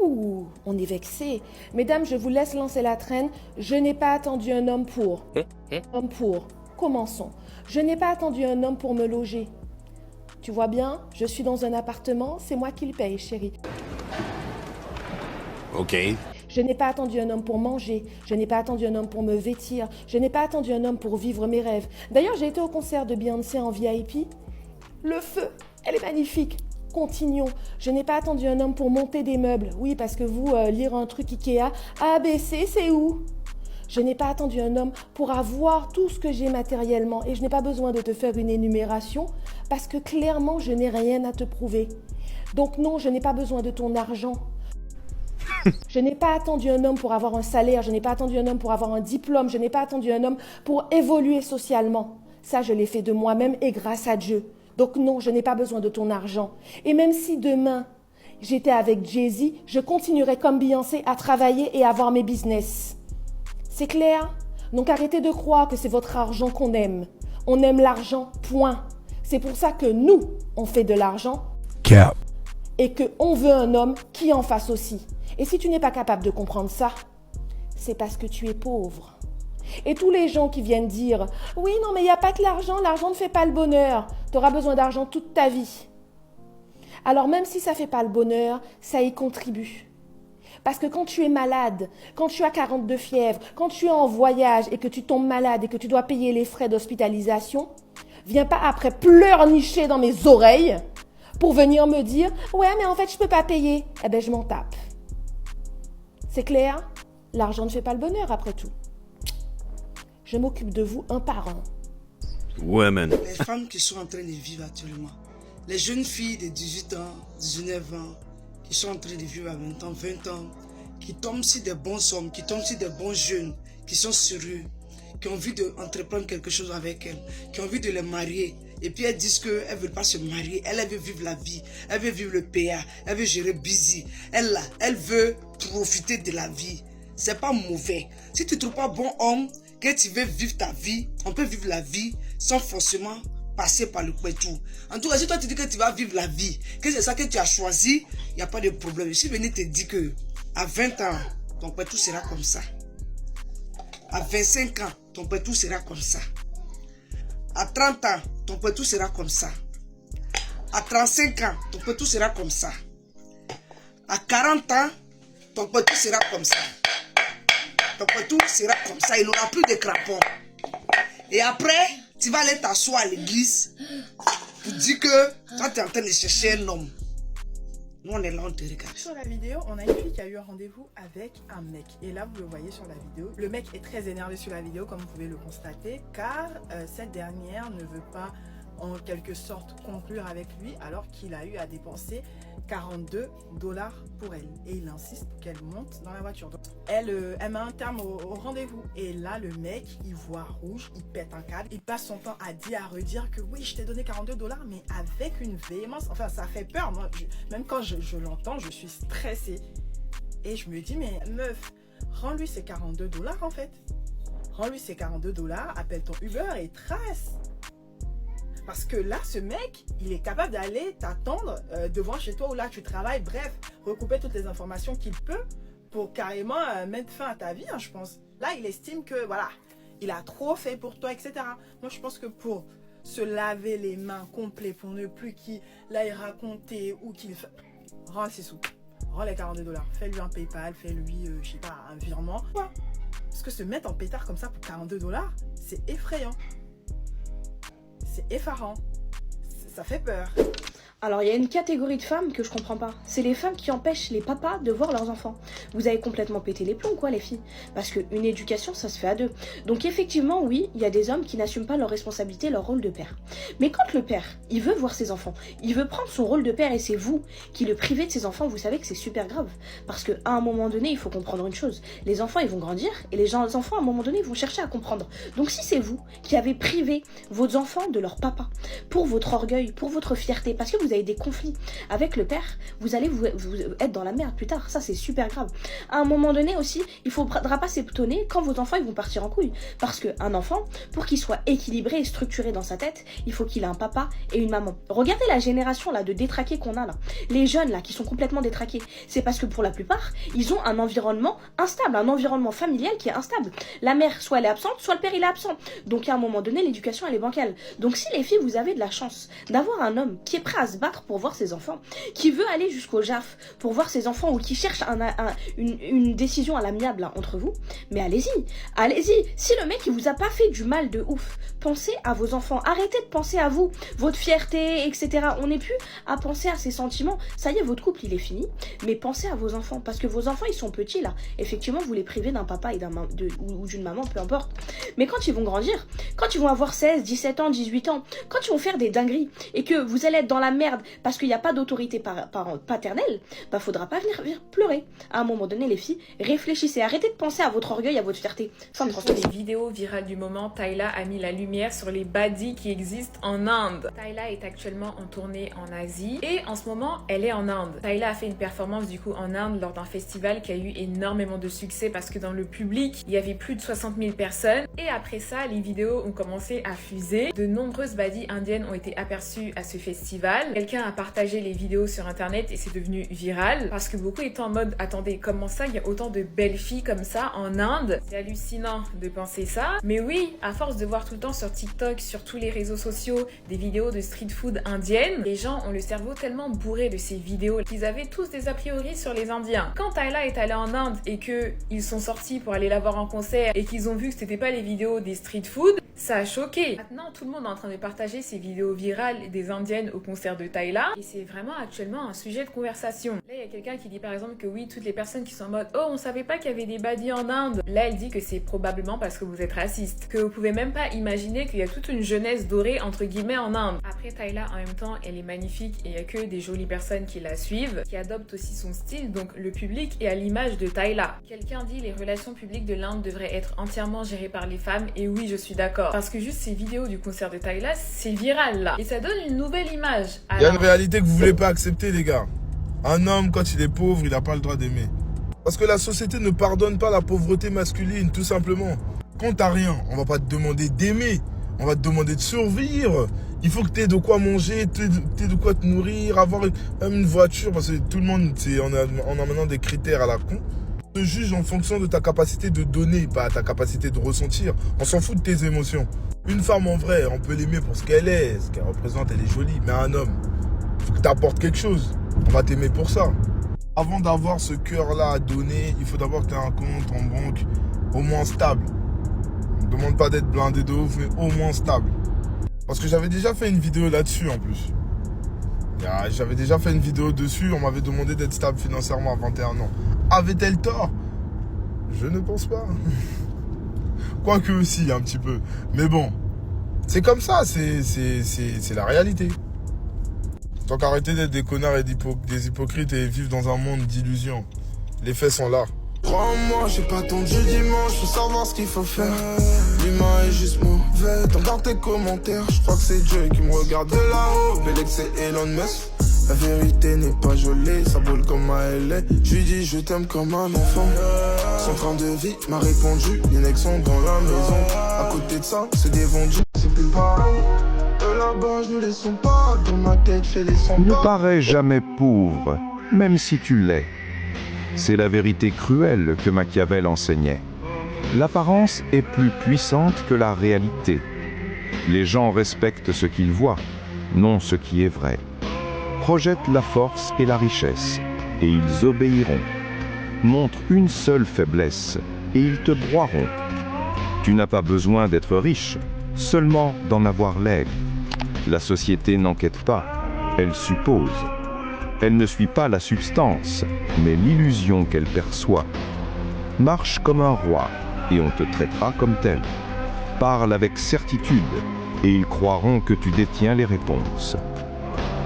Ouh, on est vexé. Mesdames, je vous laisse lancer la traîne. Je n'ai pas attendu un homme pour. Homme pour. Commençons. Je n'ai pas attendu un homme pour me loger. Tu vois bien, je suis dans un appartement, c'est moi qui le paye, chérie. OK. Je n'ai pas attendu un homme pour manger. Je n'ai pas attendu un homme pour me vêtir. Je n'ai pas attendu un homme pour vivre mes rêves. D'ailleurs, j'ai été au concert de Beyoncé en VIP. Le feu, elle est magnifique. Continuons. Je n'ai pas attendu un homme pour monter des meubles. Oui, parce que vous, lire un truc Ikea, A, B, C, c'est où? Je n'ai pas attendu un homme pour avoir tout ce que j'ai matériellement. Et je n'ai pas besoin de te faire une énumération parce que clairement, je n'ai rien à te prouver. Donc non, je n'ai pas besoin de ton argent. Je n'ai pas attendu un homme pour avoir un salaire. Je n'ai pas attendu un homme pour avoir un diplôme. Je n'ai pas attendu un homme pour évoluer socialement. Ça, je l'ai fait de moi-même et grâce à Dieu. Donc non, je n'ai pas besoin de ton argent. Et même si demain, j'étais avec Jay-Z, je continuerai comme Beyoncé à travailler et à avoir mes business. C'est clair? Donc arrêtez de croire que c'est votre argent qu'on aime. On aime l'argent, point. C'est pour ça que nous, on fait de l'argent. Cap. Et qu'on veut un homme qui en fasse aussi. Et si tu n'es pas capable de comprendre ça, c'est parce que tu es pauvre. Et tous les gens qui viennent dire « Oui, non, mais il n'y a pas que l'argent ne fait pas le bonheur. Tu auras besoin d'argent toute ta vie. » Alors même si ça ne fait pas le bonheur, ça y contribue. Parce que quand tu es malade, quand tu as 42 fièvres, quand tu es en voyage et que tu tombes malade et que tu dois payer les frais d'hospitalisation, viens pas après pleurnicher dans mes oreilles pour venir me dire « Ouais, mais en fait, je ne peux pas payer. » Eh bien, je m'en tape. C'est clair? L'argent ne fait pas le bonheur après tout. Je m'occupe de vous un par un. Women. Les femmes qui sont en train de vivre actuellement, les jeunes filles de 18 ans, 19 ans, qui sont en train de vivre à 20 ans, 20 ans, qui tombent sur des bons hommes, qui tombent sur des bons jeunes, qui sont sérieux, qui ont envie d'entreprendre quelque chose avec elles, qui ont envie de les marier. Et puis elles disent qu'elles ne veulent pas se marier, elle veut vivre la vie, elle veut vivre le PA, elle veut gérer busy, elle veut profiter de la vie. C'est pas mauvais. Si tu ne trouves pas bon homme, que tu veux vivre ta vie, on peut vivre la vie sans forcément passer par le pétou. En tout cas, si toi tu dis que tu vas vivre la vie, que c'est ça que tu as choisi, il n'y a pas de problème. Je suis venu te dire que à 20 ans, ton pétou sera comme ça. À 25 ans, ton pétou sera comme ça. À 30 ans, ton pétou sera comme ça. À 35 ans, ton pétou sera comme ça. À 40 ans, ton pétou sera comme ça. Ton pétou sera comme ça, il n'aura plus de crampons. Et après, tu vas aller t'asseoir à l'église pour dire que toi, tu es en train de chercher un homme. Nous, on est là, on te regarde. Sur la vidéo, on a une fille qui a eu un rendez-vous avec un mec. Et là, vous le voyez sur la vidéo. Le mec est très énervé sur la vidéo, comme vous pouvez le constater, car cette dernière ne veut pas, en quelque sorte, conclure avec lui, alors qu'il a eu à dépenser 42 $ pour elle. Et il insiste pour qu'elle monte dans la voiture. Donc, elle met un terme au rendez-vous. Et là, le mec, il voit rouge, il pète un câble. Il passe son temps à dire, à redire que oui, je t'ai donné 42 $, mais avec une véhémence. Enfin, ça fait peur. Moi, même quand je l'entends, je suis stressée. Et je me dis, mais meuf, rends-lui ses 42 $ en fait. Rends-lui ses 42 $, appelle ton Uber et trace. Parce que là, ce mec, il est capable d'aller t'attendre devant chez toi ou là tu travailles. Bref, recouper toutes les informations qu'il peut pour carrément mettre fin à ta vie, hein, je pense. Là, il estime que, voilà, il a trop fait pour toi, etc. Moi, je pense que pour se laver les mains complet, pour ne plus qu'il aille raconter ou qu'il... Rends ses sous. Rends les 42 $. Fais-lui un PayPal, fais-lui, je sais pas, un virement. Quoi? Parce que se mettre en pétard comme ça pour 42 $, c'est effrayant. C'est effarant, ça fait peur. Alors il y a une catégorie de femmes que je comprends pas. C'est les femmes qui empêchent les papas de voir leurs enfants. Vous avez complètement pété les plombs quoi les filles. Parce qu'une éducation ça se fait à deux. Donc effectivement oui, il y a des hommes qui n'assument pas leurs responsabilités, leur rôle de père. Mais quand le père, il veut voir ses enfants, il veut prendre son rôle de père et c'est vous qui le privez de ses enfants, vous savez que c'est super grave. Parce qu'à un moment donné, il faut comprendre une chose. Les enfants ils vont grandir et les enfants à un moment donné ils vont chercher à comprendre. Donc si c'est vous qui avez privé vos enfants de leur papa, pour votre orgueil, pour votre fierté, parce que vous vous avez des conflits avec le père, vous allez vous être dans la merde plus tard. Ça, c'est super grave. À un moment donné aussi, il faudra pas s'étonner quand vos enfants ils vont partir en couille. Parce qu'un enfant, pour qu'il soit équilibré et structuré dans sa tête, il faut qu'il ait un papa et une maman. Regardez la génération là de détraqués qu'on a là. Les jeunes là qui sont complètement détraqués. C'est parce que pour la plupart, ils ont un environnement instable, un environnement familial qui est instable. La mère, soit elle est absente, soit le père il est absent. Donc à un moment donné, l'éducation elle est bancale. Donc si les filles, vous avez de la chance d'avoir un homme qui est prêt à se battre pour voir ses enfants, qui veut aller jusqu'au JAF pour voir ses enfants ou qui cherche une décision à l'amiable là, entre vous, mais allez-y, allez-y. Si le mec il vous a pas fait du mal de ouf, pensez à vos enfants, arrêtez de penser à vous, votre fierté, etc. On n'est plus à penser à ces sentiments. Ça y est, votre couple il est fini, mais pensez à vos enfants, parce que vos enfants ils sont petits là. Effectivement, vous les privez d'un papa et ou d'une maman, peu importe. Mais quand ils vont grandir, quand ils vont avoir 16, 17 ans, 18 ans, quand ils vont faire des dingueries et que vous allez être dans la merde parce qu'il n'y a pas d'autorité paternelle, bah faudra pas venir pleurer. À un moment donné, les filles, réfléchissez, arrêtez de penser à votre orgueil, à votre fierté. Sur les vidéos virales du moment, Tyla a mis la lumière sur les baddies qui existent en Inde. Tyla est actuellement en tournée en Asie et en ce moment, elle est en Inde. Tyla a fait une performance du coup en Inde lors d'un festival qui a eu énormément de succès parce que dans le public, il y avait plus de 60 000 personnes. Et après ça, les vidéos ont commencé à fuser. De nombreuses baddies indiennes ont été aperçues à ce festival. Quelqu'un a partagé les vidéos sur internet et c'est devenu viral parce que beaucoup étaient en mode attendez, comment ça, il y a autant de belles filles comme ça en Inde? C'est hallucinant de penser ça. Mais oui, à force de voir tout le temps sur TikTok, sur tous les réseaux sociaux, des vidéos de street food indiennes, les gens ont le cerveau tellement bourré de ces vidéos qu'ils avaient tous des a priori sur les Indiens. Quand Tyla est allée en Inde et qu'ils sont sortis pour aller la voir en concert et qu'ils ont vu que c'était pas les vidéos des street food, ça a choqué. Maintenant, tout le monde est en train de partager ces vidéos virales des Indiennes au concert de Tyla et c'est vraiment actuellement un sujet de conversation. Là, il y a quelqu'un qui dit par exemple que oui, toutes les personnes qui sont en mode « Oh, on savait pas qu'il y avait des baddies en Inde ». Là, elle dit que c'est probablement parce que vous êtes raciste, que vous pouvez même pas imaginer qu'il y a toute une jeunesse dorée entre guillemets en Inde. Après, Tyla, en même temps, elle est magnifique et il y a que des jolies personnes qui la suivent, qui adoptent aussi son style, donc le public est à l'image de Tyla. Quelqu'un dit les relations publiques de l'Inde devraient être entièrement gérées par les femmes et oui, je suis d'accord. Parce que juste ces vidéos du concert de Tyla, c'est viral là. Et ça donne une nouvelle image. Il y a une réalité que vous voulez pas accepter, les gars. Un homme, quand il est pauvre, il n'a pas le droit d'aimer. Parce que la société ne pardonne pas la pauvreté masculine, tout simplement. Quand t'as rien, on va pas te demander d'aimer. On va te demander de survivre. Il faut que tu aies de quoi manger, tu aies de quoi te nourrir, avoir même une voiture. Parce que tout le monde, on a maintenant des critères à la con. On te juge en fonction de ta capacité de donner, pas ta capacité de ressentir. On s'en fout de tes émotions. Une femme en vrai, on peut l'aimer pour ce qu'elle est, ce qu'elle représente, elle est jolie. Mais un homme, il faut que tu apportes quelque chose. On va t'aimer pour ça. Avant d'avoir ce cœur-là à donner, il faut d'abord que tu aies un compte en banque au moins stable. On ne demande pas d'être blindé de ouf, mais au moins stable. Parce que j'avais déjà fait une vidéo là-dessus en plus. J'avais déjà fait une vidéo dessus, on m'avait demandé d'être stable financièrement à 21 ans. Avait-elle tort? Je ne pense pas. Quoique aussi, un petit peu. Mais bon, c'est comme ça, c'est la réalité. Tant qu'arrêter d'être des connards et des hypocrites et vivre dans un monde d'illusions. Les faits sont là. Crois-moi, j'ai pas attendu dimanche, faut savoir ce qu'il faut faire. L'humain est juste mauvais, t'en gardes tes commentaires. Je crois que c'est Dieu qui me regarde de là-haut. Bélec c'est Elon Musk. La vérité n'est pas jolie, ça brûle comme à LA. Je lui dis je t'aime comme un enfant. Son train de vie m'a répondu, les necks sont dans la maison. À côté de ça, c'est des vendus, c'est plus pareil. De là-bas, je ne les sens pas, dans ma tête, fais les sons. Ne parais jamais pauvre, même si tu l'es. C'est la vérité cruelle que Machiavel enseignait. L'apparence est plus puissante que la réalité. Les gens respectent ce qu'ils voient, non ce qui est vrai. Projette la force et la richesse, et ils obéiront. Montre une seule faiblesse, et ils te broieront. Tu n'as pas besoin d'être riche, seulement d'en avoir l'air. La société n'enquête pas, elle suppose. Elle ne suit pas la substance, mais l'illusion qu'elle perçoit. Marche comme un roi, et on te traitera comme tel. Parle avec certitude, et ils croiront que tu détiens les réponses.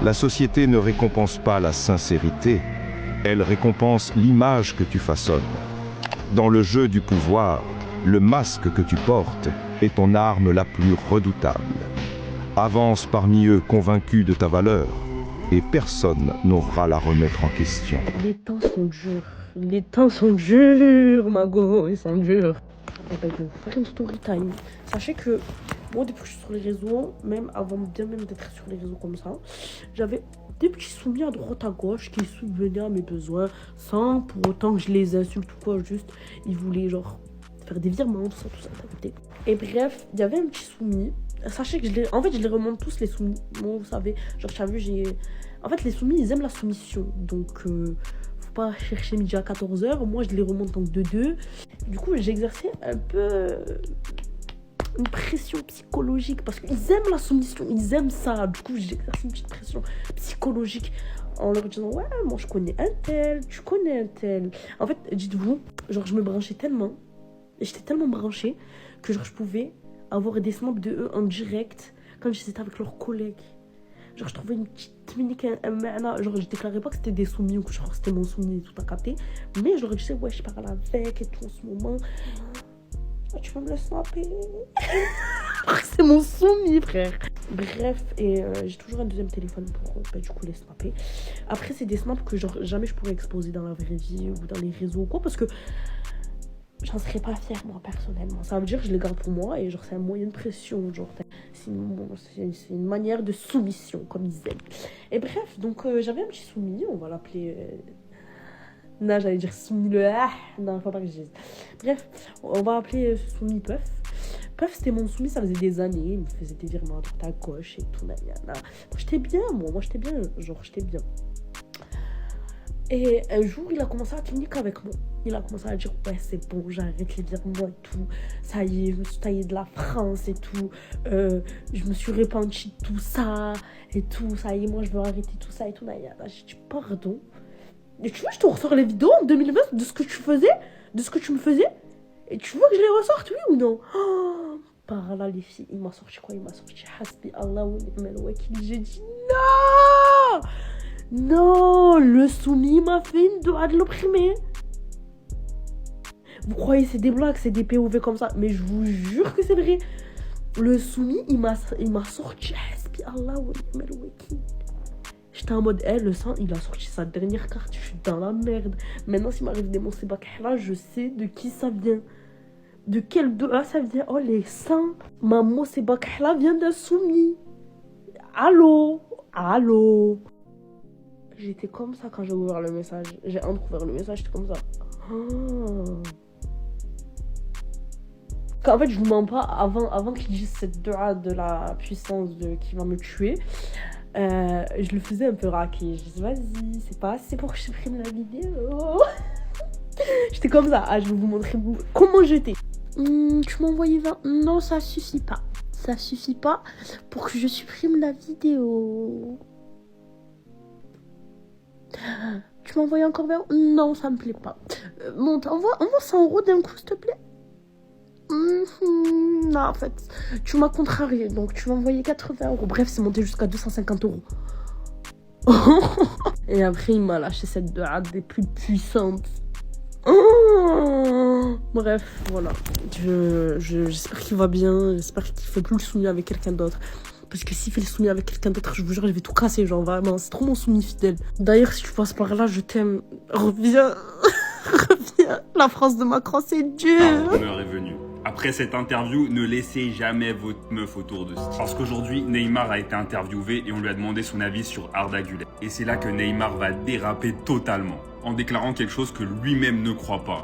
La société ne récompense pas la sincérité, elle récompense l'image que tu façonnes. Dans le jeu du pouvoir, le masque que tu portes est ton arme la plus redoutable. Avance parmi eux convaincu de ta valeur, et personne n'osera la remettre en question. Les temps sont durs. Les temps sont durs, Mago, ils sont durs. Je vais faire une story time. Sachez que moi, depuis que je suis sur les réseaux, même avant bien même d'être sur les réseaux comme ça, j'avais des petits soumis à droite à gauche qui subvenaient à mes besoins sans pour autant que je les insulte ou quoi. Juste, ils voulaient genre faire des virements, tout ça, t'as. Et bref, il y avait un petit soumis. Sachez que je les remonte tous les soumis. Bon, vous savez, genre, en fait, les soumis, ils aiment la soumission. Donc, faut pas chercher midi à 14h. Moi, je les remonte en 2-2. Du coup, j'exerçais un peu une pression psychologique parce qu'ils aiment la soumission, ils aiment ça. Du coup, j'exerce une petite pression psychologique en leur disant ouais, moi je connais un tel, tu connais un tel. En fait, dites-vous, genre je me branchais tellement, j'étais tellement branchée que genre je pouvais avoir des snaps de eux en direct quand j'étais avec leurs collègues. Genre je trouvais une petite minique, genre je déclarais pas que c'était des soumis ou que genre c'était mon soumis et tout à capter, mais genre je disais ouais je parle avec et tout en ce moment. Tu vas me le snapper. C'est mon soumis, frère. Bref, et j'ai toujours un deuxième téléphone pour du coup les snapper. Après, c'est des snaps que genre jamais je pourrais exposer dans la vraie vie ou dans les réseaux ou quoi, parce que j'en serais pas fière moi personnellement. Ça veut dire que je les garde pour moi et genre c'est un moyen de pression, genre c'est une manière de soumission comme ils aiment. Et bref, donc j'avais un petit soumis, on va l'appeler. Non, j'allais dire soumis le non, faut pas que je dise. Bref, on va appeler ce soumis Puff. Puff, c'était mon soumis, ça faisait des années. Il me faisait des virements à droite à gauche et tout. J'étais bien, moi j'étais bien, genre j'étais bien. Et un jour, il a commencé à cliniquer avec moi. Il a commencé à dire ouais, c'est bon, j'arrête les virements et tout. Ça y est, je me suis taillée de la France et tout. Je me suis repentie de tout ça et tout. Ça y est, moi je veux arrêter tout ça et tout. J'ai dit pardon. Et tu vois, je te ressors les vidéos en 2020 de ce que tu faisais, de ce que tu me faisais. Et tu vois que je les ressorte, oui ou non? Oh, par là, les filles, il m'a sorti quoi? Il m'a sorti Hasbi Allah wa ni'mal wakil. J'ai dit non! Non, le soumis m'a fait une doigt de l'opprimer. Vous croyez c'est des blagues, c'est des POV comme ça? Mais je vous jure que c'est vrai. Le soumis, il m'a sorti Hasbi Allah wa ni'mal wakil. J'étais en mode, le sang, il a sorti sa dernière carte, je suis dans la merde. Maintenant, s'il m'arrive des mots là, je sais de qui ça vient. De quel doigt ça vient. Oh, les sangs. Ma mot là vient d'un soumis. Allô? J'étais comme ça quand j'ai ouvert le message. J'ai ouvert le message, j'étais comme ça. En fait, je vous mens pas, avant qu'il dise cette doigt de la puissance qui va me tuer. Je le faisais un peu raquer. Je disais, vas-y, c'est pas assez pour que je supprime la vidéo. J'étais comme ça. Je vais vous montrer comment j'étais. Tu m'as envoyé 20. Non, ça suffit pas. Ça suffit pas pour que je supprime la vidéo. Tu m'as envoyé encore 20. Non, ça me plaît pas. Monte, envoie 100 € d'un coup, s'il te plaît. Non, en fait, tu m'as contrarié, donc tu m'as envoyé 80 €. Bref, c'est monté jusqu'à 250 €. Et après, il m'a lâché cette doigt des plus puissantes. Bref, voilà. J'espère qu'il va bien. J'espère qu'il fait plus le soumis avec quelqu'un d'autre. Parce que s'il fait le soumis avec quelqu'un d'autre, je vous jure, je vais tout casser. Genre, vraiment, c'est trop mon soumis fidèle. D'ailleurs, si tu passes par là, je t'aime. Reviens. Reviens. La France de Macron, c'est dur. L'heure est venue. Après cette interview, ne laissez jamais votre meuf autour de Steve. Parce qu'aujourd'hui, Neymar a été interviewé et on lui a demandé son avis sur Arda Güler. Et c'est là que Neymar va déraper totalement, en déclarant quelque chose que lui-même ne croit pas.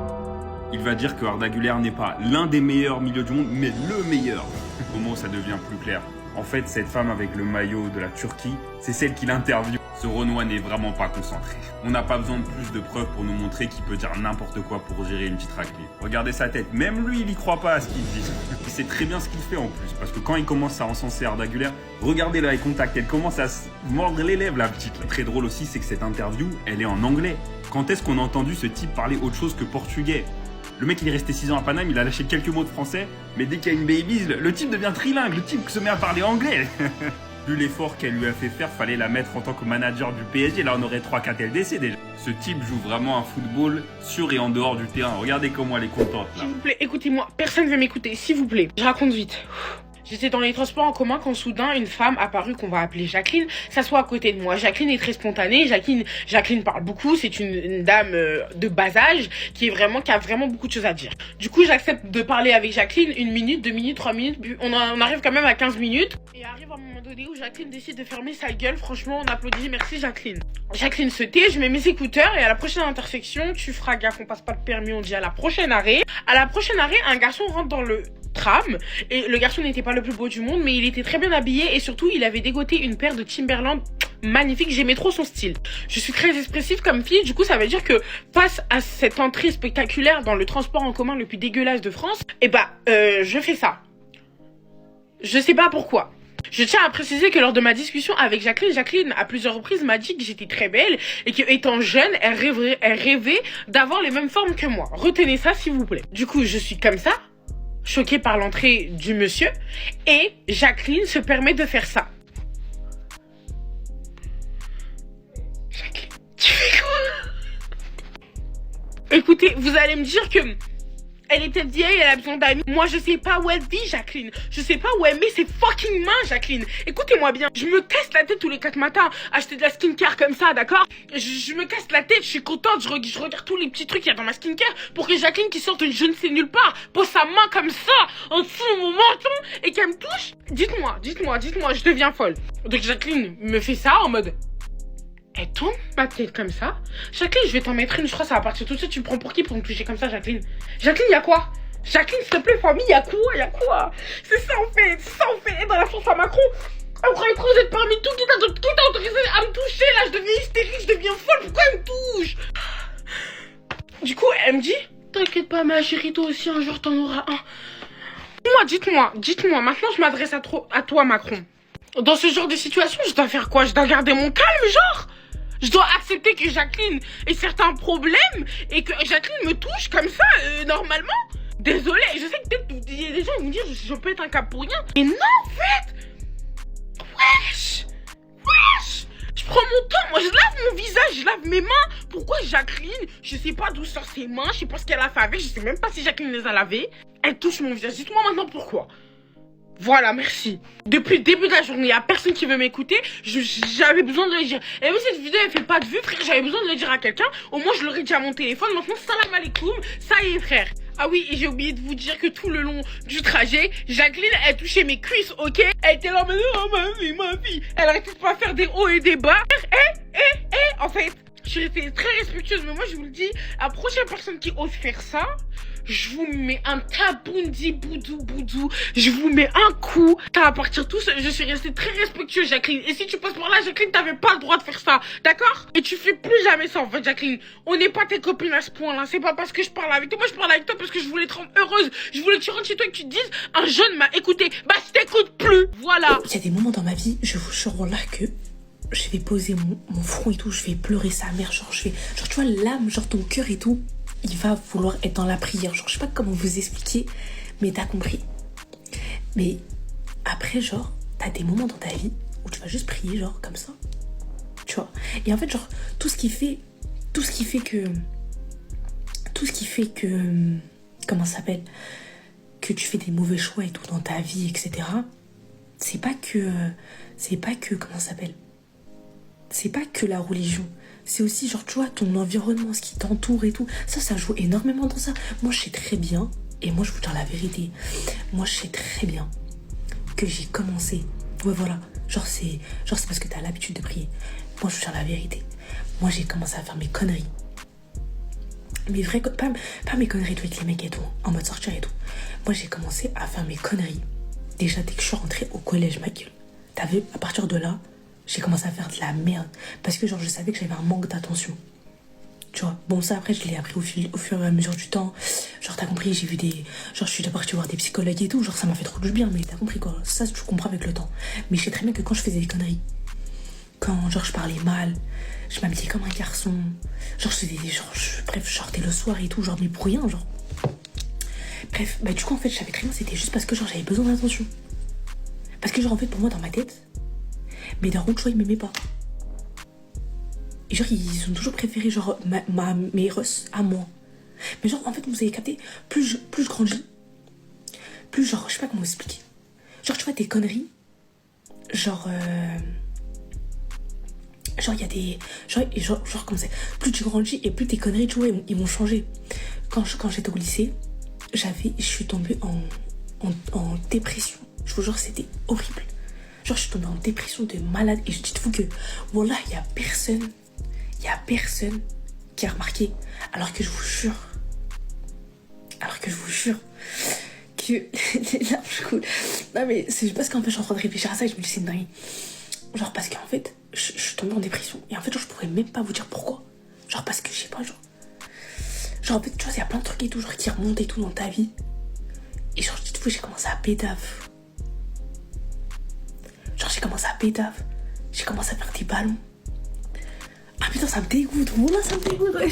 Il va dire que Arda Güler n'est pas l'un des meilleurs milieux du monde, mais le meilleur. Au moment où ça devient plus clair. En fait, cette femme avec le maillot de la Turquie, c'est celle qui l'interviewe. Ce Renoir n'est vraiment pas concentré. On n'a pas besoin de plus de preuves pour nous montrer qu'il peut dire n'importe quoi pour gérer une petite raclée. Regardez sa tête, même lui, il y croit pas à ce qu'il dit. Il sait très bien ce qu'il fait en plus, parce que quand il commence à encenser Arda Güler, regardez l'œil contact, elle commence à se mordre les lèvres, la petite. Très drôle aussi, c'est que cette interview, elle est en anglais. Quand est-ce qu'on a entendu ce type parler autre chose que portugais? Le mec, il est resté 6 ans à Paname, il a lâché quelques mots de français, mais dès qu'il y a une baby, le type devient trilingue, le type se met à parler anglais. Vu l'effort qu'elle lui a fait faire, fallait la mettre en tant que manager du PSG, là on aurait 3-4 LDC déjà. Ce type joue vraiment un football sur et en dehors du terrain, regardez comment elle est contente là. S'il vous plaît, écoutez-moi, personne ne veut m'écouter, s'il vous plaît. Je raconte vite. J'étais dans les transports en commun quand soudain une femme apparue qu'on va appeler Jacqueline s'assoit à côté de moi. Jacqueline est très spontanée, Jacqueline parle beaucoup, c'est une dame de bas âge qui a vraiment beaucoup de choses à dire. Du coup, j'accepte de parler avec Jacqueline 1 minute, 2 minutes, 3 minutes, on arrive quand même à 15 minutes. Et arrive un moment donné où Jacqueline décide de fermer sa gueule. Franchement, on applaudit, merci Jacqueline. Jacqueline se tait, je mets mes écouteurs et à la prochaine intersection, tu feras gaffe, on passe pas le permis, on dit à la prochaine arrêt. À la prochaine arrêt, un garçon rentre dans le tram et le garçon n'était pas le plus beau du monde, mais il était très bien habillé et surtout il avait dégoté une paire de Timberland magnifique, j'aimais trop son style. Je suis très expressive comme fille, du coup ça veut dire que face à cette entrée spectaculaire dans le transport en commun le plus dégueulasse de France, je fais ça. Je sais pas pourquoi. Je tiens à préciser que lors de ma discussion avec Jacqueline à plusieurs reprises m'a dit que j'étais très belle et que étant jeune, elle rêvait d'avoir les mêmes formes que moi. Retenez ça s'il vous plaît. Du coup, je suis comme ça, choquée par l'entrée du monsieur, et Jacqueline se permet de faire ça. Jacqueline, tu fais quoi? Écoutez, vous allez me dire que elle était vieille, elle a besoin d'amis. Moi, je sais pas où elle vit, Jacqueline. Je sais pas où elle met ses fucking mains, Jacqueline. Écoutez-moi bien. Je me casse la tête tous les 4 matins. Acheter de la skincare comme ça, d'accord? Je me casse la tête, je suis contente. Je regarde tous les petits trucs qu'il y a dans ma skincare pour que Jacqueline, qui sorte une je ne sais nulle part, pose sa main comme ça, en dessous de mon menton et qu'elle me touche. Dites-moi, je deviens folle. Donc, Jacqueline me fait ça en mode... Elle tourne ma tête comme ça. Jacqueline, je vais t'en mettre une, je crois que ça va partir tout de suite. Tu me prends pour qui pour me toucher comme ça, Jacqueline? Jacqueline, y'a quoi? Jacqueline, s'il te plaît, famille, y'a quoi? C'est ça, on fait. Et dans la chance à Macron, on croyait trop d'être parmi tout. Qui t'a autorisé à me toucher? Là, je deviens hystérique, je deviens folle. Pourquoi elle me touche? Du coup, elle me dit, t'inquiète pas, ma chérie, toi aussi, un jour, t'en auras un. Dites-moi, maintenant, je m'adresse à toi, Macron. Dans ce genre de situation, je dois faire quoi? Je dois garder mon calme, genre? Je dois accepter que Jacqueline ait certains problèmes et que Jacqueline me touche comme ça, normalement. Désolée, je sais que peut-être il y a des gens qui vont me dire je peux être un cap pour rien. Mais non, en fait. Wesh. Je prends mon temps, moi je lave mon visage, je lave mes mains. Pourquoi Jacqueline, je sais pas d'où sort ses mains, je sais pas ce qu'elle a fait avec, je sais même pas si Jacqueline les a lavées. Elle touche mon visage, dites-moi maintenant pourquoi. Voilà, merci. Depuis le début de la journée, il n'y a personne qui veut m'écouter. J'avais besoin de le dire. Et même si cette vidéo, elle fait pas de vue, frère, j'avais besoin de le dire à quelqu'un. Au moins, je l'aurais dit à mon téléphone. Maintenant, salam alaikum. Ça y est, frère. Ah oui, et j'ai oublié de vous dire que tout le long du trajet, Jacqueline, elle touchait mes cuisses, ok? Elle était là, mais oh, ma vie. Elle arrêtait de pas faire des hauts et des bas. En fait, je suis restée très respectueuse, mais moi, je vous le dis, la prochaine personne qui ose faire ça, je vous mets un taboundi boudou, je vous mets un coup, ça va partir tout seul. Je suis restée très respectueuse, Jacqueline. Et si tu passes par là, Jacqueline, t'avais pas le droit de faire ça, d'accord? Et tu fais plus jamais ça, en fait, Jacqueline. On n'est pas tes copines à ce point-là. C'est pas parce que je parle avec toi. Moi, je parle avec toi parce que je voulais te rendre heureuse. Je voulais que tu rentres chez toi et que tu te dises, un jeune m'a écouté. Bah, je t'écoute plus, voilà. Il y a des moments dans ma vie, je vous jure là que je vais poser mon front et tout, je vais pleurer sa mère, genre tu vois l'âme, genre ton cœur et tout, il va vouloir être dans la prière, genre je sais pas comment vous expliquer, mais t'as compris. Mais après, genre, t'as des moments dans ta vie où tu vas juste prier, genre comme ça, tu vois. Et en fait, genre, tout ce qui fait que, comment ça s'appelle, que tu fais des mauvais choix et tout dans ta vie, etc. C'est pas que, comment ça s'appelle, c'est pas que la religion, c'est aussi genre tu vois ton environnement, ce qui t'entoure et tout, ça joue énormément dans ça. Moi je sais très bien, et moi je vous dis la vérité, moi je sais très bien que j'ai commencé, ouais voilà, genre c'est parce que t'as l'habitude de prier. Moi je vous dis la vérité, moi j'ai commencé à faire mes conneries, mes vraies pas mes conneries avec les mecs et tout, en mode sortir et tout. Moi j'ai commencé à faire mes conneries déjà dès que je suis rentrée au collège, ma gueule. T'as vu, à partir de là, j'ai commencé à faire de la merde. Parce que genre, je savais que j'avais un manque d'attention. Tu vois, bon ça après, je l'ai appris au fur et à mesure du temps. Genre, t'as compris, j'ai vu des... Genre, je suis partie voir des psychologues et tout. Genre, ça m'a fait trop du bien, mais t'as compris quoi. Ça, tu comprends avec le temps. Mais je sais très bien que quand je faisais des conneries, quand genre je parlais mal, je m'habillais comme un garçon, genre je faisais des... bref, je sortais le soir et tout, genre mais pour rien, genre. Bref, bah du coup en fait, je savais très bien, c'était juste parce que genre j'avais besoin d'attention. Parce que genre en fait, pour moi, dans ma tête, mes darons, tu vois, ils m'aimaient pas. Et genre, ils ont toujours préféré genre mes russes à moi. Mais genre, en fait, vous avez capté, plus je grandis, plus genre, je sais pas comment vous expliquer. Genre, tu vois, des conneries. Genre, il y a des... Genre, comme ça. Plus tu grandis et plus tes conneries, tu vois, ils vont changer. Quand j'étais au lycée, je suis tombée en dépression. Je vous jure, c'était horrible. Genre, je suis tombée en dépression de malade. Et je dis-vous que, voilà, il y a personne qui a remarqué. Alors que je vous jure que les larmes coulent. Non, mais c'est parce qu'en fait, je suis en train de réfléchir à ça et je me dis, c'est une dinguerie. Genre, parce qu'en fait, je suis tombée en dépression. Et en fait, genre, je pourrais même pas vous dire pourquoi. Genre, parce que je sais pas, genre, en fait, tu vois, il y a plein de trucs et tout, genre, qui remontent et tout dans ta vie. Et genre, dites-vous, j'ai commencé à pédave. Genre, j'ai commencé à faire des ballons. Ah putain, ça me dégoûte. Voilà, ça me dégoûte. Ouais.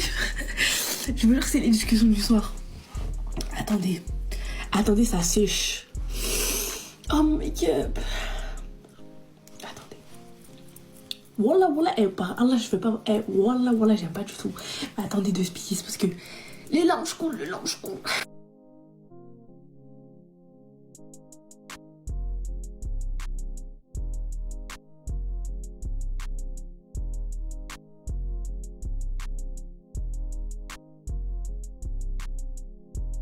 Je me jure que c'est les discussions du soir. Attendez, ça sèche. Oh, make-up. Attendez. Voilà, par Allah, je fais pas... voilà, j'aime pas du tout. Attendez 2 spies, parce que les larmes coulent.